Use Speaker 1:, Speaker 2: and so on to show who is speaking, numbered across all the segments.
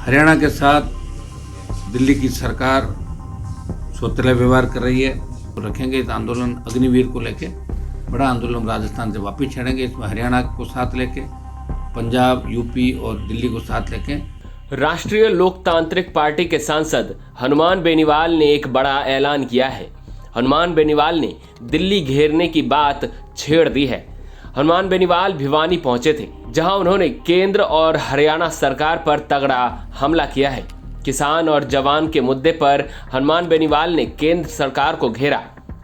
Speaker 1: हरियाणा के साथ दिल्ली की सरकार सौतेला व्यवहार कर रही है। तो रखेंगे इस आंदोलन अग्निवीर को लेके, बड़ा आंदोलन राजस्थान से वापस छेड़ेंगे। इसमें हरियाणा को साथ लेके, पंजाब, यूपी और दिल्ली को साथ लेके।
Speaker 2: राष्ट्रीय लोकतांत्रिक पार्टी के सांसद हनुमान बेनीवाल ने एक बड़ा ऐलान किया है। हनुमान बेनीवाल ने दिल्ली घेरने की बात छेड़ दी है। हनुमान बेनीवाल भिवानी पहुंचे थे, जहां उन्होंने केंद्र और हरियाणा सरकार पर तगड़ा हमला किया है। किसान और जवान के मुद्दे पर हनुमान बेनीवाल ने केंद्र सरकार को घेरा।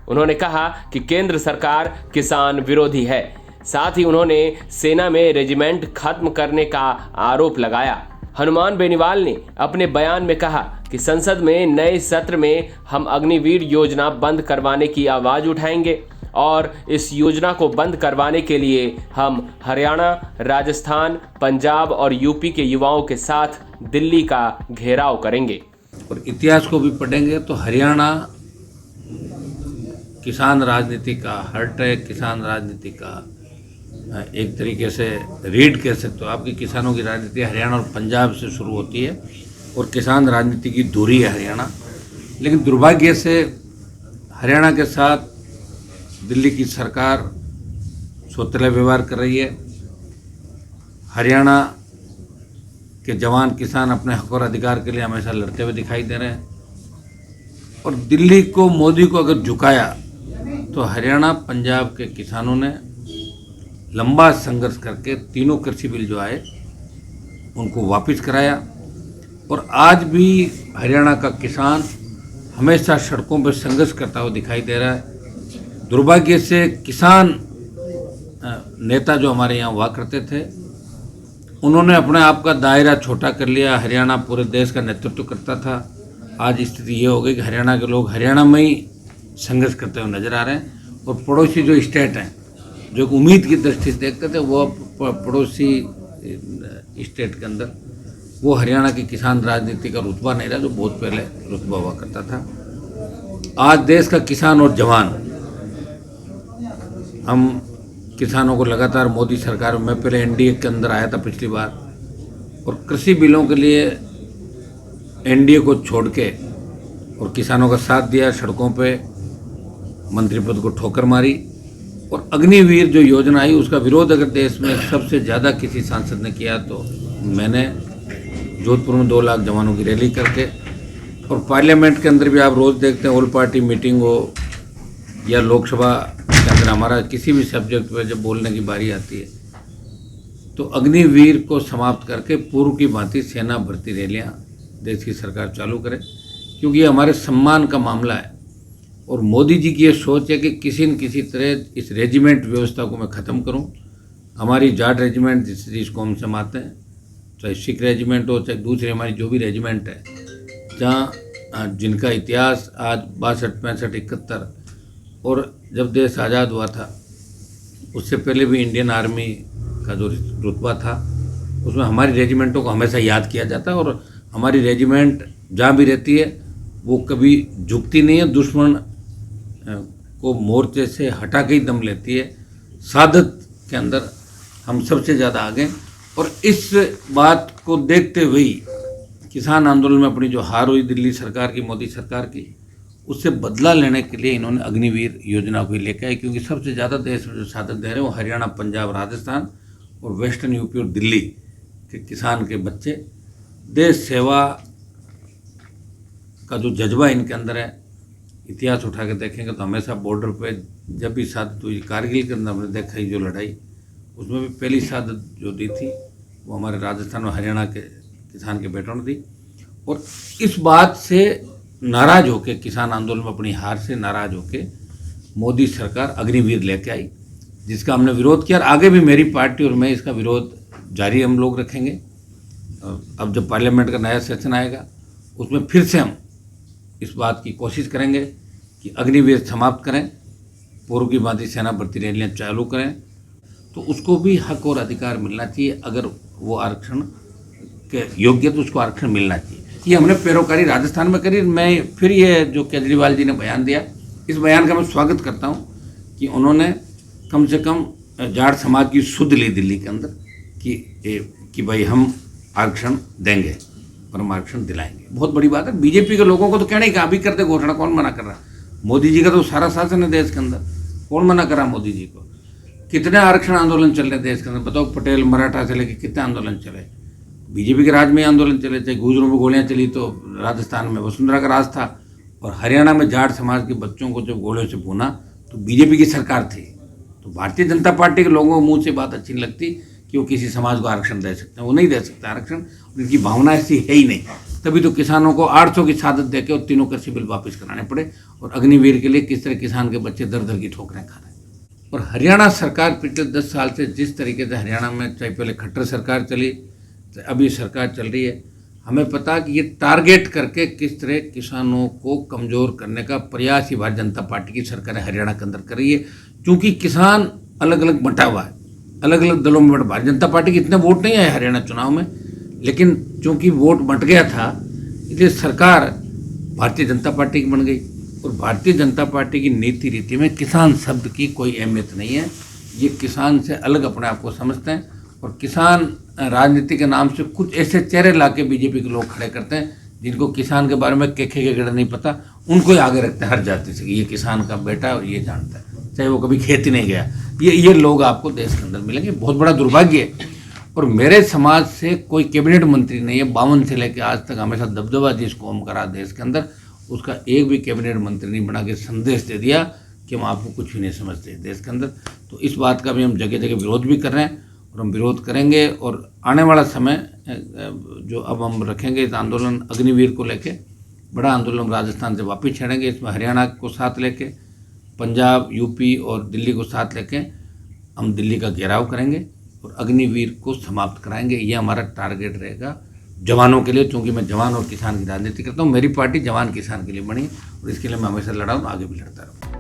Speaker 2: उन्होंने कहा कि केंद्र सरकार किसान विरोधी है। साथ ही उन्होंने सेना में रेजिमेंट खत्म करने का आरोप लगाया। हनुमान बेनीवाल ने अपने बयान में कहा कि संसद में नए सत्र में हम अग्निवीर योजना बंद करवाने की आवाज उठाएंगे और इस योजना को बंद करवाने के लिए हम हरियाणा, राजस्थान, पंजाब और यूपी के युवाओं के साथ दिल्ली का घेराव करेंगे।
Speaker 1: और इतिहास को भी पढ़ेंगे तो हरियाणा किसान राजनीति का हर्ट है, किसान राजनीति का एक तरीके से रीढ़ कह सकते हो। आपकी किसानों की राजनीति हरियाणा और पंजाब से शुरू होती है और किसान राजनीति की धुरी है हरियाणा। लेकिन दुर्भाग्य से हरियाणा के साथ दिल्ली की सरकार सौतेला व्यवहार कर रही है। हरियाणा के जवान किसान अपने हक और अधिकार के लिए हमेशा लड़ते हुए दिखाई दे रहे हैं। और दिल्ली को, मोदी को अगर झुकाया तो हरियाणा, पंजाब के किसानों ने लंबा संघर्ष करके तीनों कृषि बिल जो आए उनको वापस कराया। और आज भी हरियाणा का किसान हमेशा सड़कों पर संघर्ष करता हुआ दिखाई दे रहा है। दुर्भाग्य से किसान नेता जो हमारे यहाँ हुआ करते थे, उन्होंने अपने आप का दायरा छोटा कर लिया। हरियाणा पूरे देश का नेतृत्व करता था। आज स्थिति ये हो गई कि हरियाणा के लोग हरियाणा में ही संघर्ष करते हुए नजर आ रहे हैं। और पड़ोसी जो स्टेट हैं, जो उम्मीद की दृष्टि से देखते थे, वो पड़ोसी स्टेट के अंदर वो हरियाणा की किसान राजनीति का रुतबा नहीं रहा जो बहुत पहले रुतबा हुआ करता था। आज देश का किसान और जवान, हम किसानों को लगातार मोदी सरकार में, पहले एनडीए के अंदर आया था पिछली बार, और कृषि बिलों के लिए एनडीए को छोड़ के और किसानों का साथ दिया, सड़कों पे मंत्री पद को ठोकर मारी। और अग्निवीर जो योजना आई उसका विरोध अगर देश में सबसे ज़्यादा किसी सांसद ने किया तो मैंने, जोधपुर में 2 लाख जवानों की रैली करके। और पार्लियामेंट के अंदर भी आप रोज़ देखते हैं, ऑल पार्टी मीटिंग हो या लोकसभा के अंदर हमारा किसी भी सब्जेक्ट पर जब बोलने की बारी आती है तो अग्निवीर को समाप्त करके पूर्व की भांति सेना भर्ती रैलियाँ देश की सरकार चालू करे, क्योंकि ये हमारे सम्मान का मामला है। और मोदी जी की ये सोच है कि किसी न किसी तरह इस रेजिमेंट व्यवस्था को मैं ख़त्म करूं। हमारी जाट रेजिमेंट जिसको हम समाते हैं, चाहे सिख रेजिमेंट हो, चाहे दूसरी हमारी जो भी रेजिमेंट है, जहाँ जिनका इतिहास आज 62, 65, 71 और जब देश आज़ाद हुआ था उससे पहले भी इंडियन आर्मी का जो रुतबा था उसमें हमारी रेजिमेंटों को हमेशा याद किया जाता है। और हमारी रेजिमेंट जहाँ भी रहती है वो कभी झुकती नहीं है, दुश्मन को मोर्चे से हटा के ही दम लेती है। शहादत के अंदर हम सबसे ज़्यादा आगे। और इस बात को देखते हुए किसान आंदोलन में अपनी जो हार हुई दिल्ली सरकार की, मोदी सरकार की, उससे बदला लेने के लिए इन्होंने अग्निवीर योजना को लेकर आई। क्योंकि सबसे ज़्यादा देश में जो शहादत दे रहे हैं वो हरियाणा, पंजाब, राजस्थान और वेस्टर्न यूपी और दिल्ली के किसान के बच्चे। देश सेवा का जो जज्बा इनके अंदर है, इतिहास उठा के देखेंगे तो हमेशा बॉर्डर पे जब भी शहादत हुई, कारगिल के अंदर हमने देखा ही जो लड़ाई, उसमें भी पहली शहादत जो दी थी वो हमारे राजस्थान और हरियाणा के किसान के बेटों ने दी। और इस बात से नाराज होके, किसान आंदोलन में अपनी हार से नाराज होके मोदी सरकार अग्निवीर लेके आई, जिसका हमने विरोध किया। और आगे भी मेरी पार्टी और मैं इसका विरोध जारी हम लोग रखेंगे। अब जब पार्लियामेंट का नया सेशन आएगा उसमें फिर से हम इस बात की कोशिश करेंगे कि अग्निवीर समाप्त करें, पूर्व की भांति सेना भर्ती रैलियाँ चालू करें। तो उसको भी हक और अधिकार मिलना चाहिए। अगर वो आरक्षण के योग्य तो उसको आरक्षण मिलना चाहिए। ये हमने पैरोकारी राजस्थान में करी। मैं फिर ये जो केजरीवाल जी ने बयान दिया, इस बयान का मैं स्वागत करता हूँ कि उन्होंने कम से कम जाट समाज की सुध ली दिल्ली के अंदर कि भाई हम आरक्षण देंगे। परम आरक्षण दिलाएंगे। बहुत बड़ी बात है। बीजेपी के लोगों को तो कहने का अभी करते घोषणा, कौन मना कर रहा? मोदी जी का तो सारा शासन है देश के अंदर, कौन मना कर रहा मोदी जी को? कितने आरक्षण आंदोलन चल रहे देश के अंदर, बताओ। पटेल मराठा से लेकर कितने आंदोलन चले, बीजेपी के राज में आंदोलन चले। चाहे गुजरों में गोलियां चली तो राजस्थान में वसुंधरा का राज था, और हरियाणा में जाट समाज के बच्चों को जब गोलियों से भूना तो बीजेपी की सरकार थी। तो भारतीय जनता पार्टी के लोगों को मुंह से बात अच्छी नहीं लगती कि वो किसी समाज को आरक्षण दे सकते हैं, वो नहीं दे सकते आरक्षण, उनकी भावना ऐसी है ही नहीं। तभी तो किसानों को 800 की शहादत देके और 3 कृषि बिल वापस कराने पड़े, और अग्निवीर के लिए किस तरह किसान के बच्चे दर दर की ठोकरें खा रहे हैं। और हरियाणा सरकार पिछले 10 साल से जिस तरीके से हरियाणा में, चाहे पहले खट्टर सरकार चली, अभी सरकार चल रही है, हमें पता कि ये टारगेट करके किस तरह किसानों को कमज़ोर करने का प्रयास ही भारतीय जनता पार्टी की सरकार हरियाणा के अंदर कर रही है। क्योंकि किसान अलग अलग बंटा हुआ है, अलग अलग दलों में बंटा। भारतीय जनता पार्टी के इतने वोट नहीं आए हरियाणा चुनाव में, लेकिन चूंकि वोट बंट गया था, इसलिए सरकार भारतीय जनता पार्टी की बन गई। और भारतीय जनता पार्टी की नीति रीति में किसान शब्द की कोई अहमियत नहीं है। ये किसान से अलग अपने आप को समझते हैं, और किसान राजनीति के नाम से कुछ ऐसे चेहरे लाके बीजेपी के लोग खड़े करते हैं जिनको किसान के बारे में केखे के गड़ा नहीं पता, उनको ही आगे रखते हैं हर जाति से कि ये किसान का बेटा है और ये जानता है, चाहे वो कभी खेत ही नहीं गया। ये लोग आपको देश के अंदर मिलेंगे। बहुत बड़ा दुर्भाग्य है। और मेरे समाज से कोई कैबिनेट मंत्री नहीं है, 52 से लेकर आज तक हमेशा दबदबा जिस कौम करा देश के अंदर, उसका एक भी कैबिनेट मंत्री नहीं बना के संदेश दे दिया कि हम आपको कुछ भी नहीं समझते देश के अंदर। तो इस बात का भी हम जगह जगह विरोध भी कर रहे हैं, और हम विरोध करेंगे। और आने वाला समय जो अब हम रखेंगे इस आंदोलन अग्निवीर को लेके, बड़ा आंदोलन राजस्थान से वापस छेड़ेंगे। इसमें हरियाणा को साथ लेके, पंजाब, यूपी और दिल्ली को साथ लेके हम दिल्ली का घेराव करेंगे और अग्निवीर को समाप्त कराएंगे। ये हमारा टारगेट रहेगा जवानों के लिए। क्योंकि मैं जवान और किसान की राजनीति करता हूँ, मेरी पार्टी जवान किसान के लिए बनी, और इसके लिए मैं हमेशा लड़ा हूँ, आगे भी लड़ता रहूँगा।